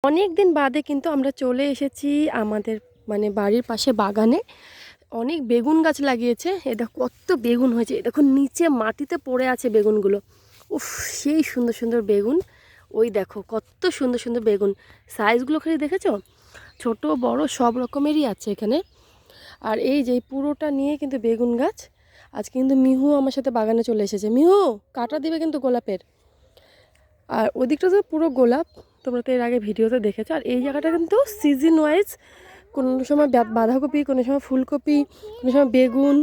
অনেক দিন বাদে কিন্তু আমরা চলে এসেছি আমাদের মানে বাড়ির পাশে বাগানে। অনেক বেগুন গাছ লাগিয়েছে। এ দেখো কত বেগুন হয়েছে, দেখো নিচে মাটিতে পড়ে আছে বেগুনগুলো। উফ, সেই সুন্দর সুন্দর বেগুন। ওই দেখো কত সুন্দর সুন্দর বেগুন, সাইজগুলো খালি দেখেছো, ছোট বড় সব রকমেরই আছে এখানে। আর এই যে পুরোটা নিয়ে কিন্তু বেগুন গাছ। আজকে কিন্তু মিহু আমার সাথে বাগানে চলে এসেছে। মিহু কাটা দিবে কিন্তু গোলাপের। আর ওদিকটা তো পুরো গোলাপ, তোমরা তো এর আগে ভিডিওতে দেখেছো। আর এই জায়গাটা কিন্তু সিজন ওয়াইজ, কোনো সময় বাঁধাকপি, কোনো সময় ফুলকপি, কোনো সময় বেগুন,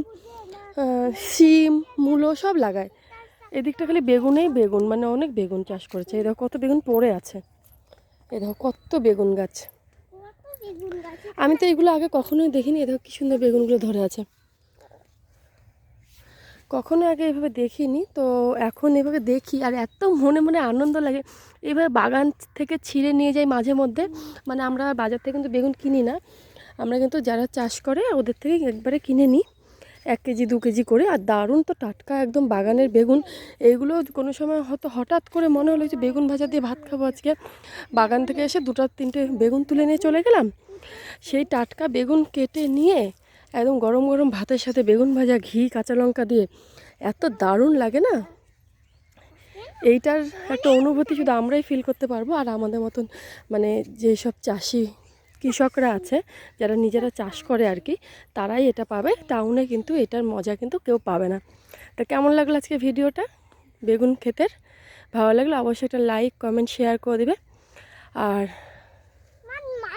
শিম, মূলো সব লাগায়। এদিকটা খালি বেগুনেই বেগুন, মানে অনেক বেগুন চাষ করেছে। এই দেখো কত বেগুন পড়ে আছে, এই দেখো কত বেগুন গাছ। আমি তো এগুলো আগে কখনোই দেখিনি। এই দেখো কি সুন্দর বেগুনগুলো ধরে আছে, কখনো আগে এভাবে দেখিনি। তো এখন এভাবে দেখি আর এত মনে মনে আনন্দ লাগে। এভাবে বাগান থেকে ছিঁড়ে নিয়ে যাই মাঝে মধ্যে। মানে আমরা বাজার থেকে কিন্তু বেগুন কিনি না, আমরা কিন্তু যারা চাষ করে ওদের থেকে একবারে কিনে নিই 1 কেজি 2 কেজি করে। আর দারুণ তো টাটকা একদম বাগানের বেগুন। এইগুলো কোনো সময় হয়তো হঠাৎ করে মনে হলো যে বেগুন ভাজা দিয়ে ভাত খাবো আজকে, বাগান থেকে এসে 2-3টে বেগুন তুলে নিয়ে চলে গেলাম। সেই টাটকা বেগুন কেটে নিয়ে একদম গরম গরম ভাতের সাথে বেগুন ভাজা, ঘি কাঁচা লঙ্কা দিয়ে এত দারুণ লাগে না। এইটার একটা অনুভূতি শুধু আমরাই ফিল করতে পারবো। আর আমাদের মতন মানে যেসব চাষি কৃষকরা আছে, যারা নিজেরা চাষ করে আর কি, তারাই এটা পাবে। টাউনে কিন্তু এটার মজা কিন্তু কেউ পাবে না। তা কেমন লাগলো আজকে ভিডিওটা বেগুন ক্ষেতের? ভালো লাগলে অবশ্যই একটা লাইক কমেন্ট শেয়ার করে দেবে। আর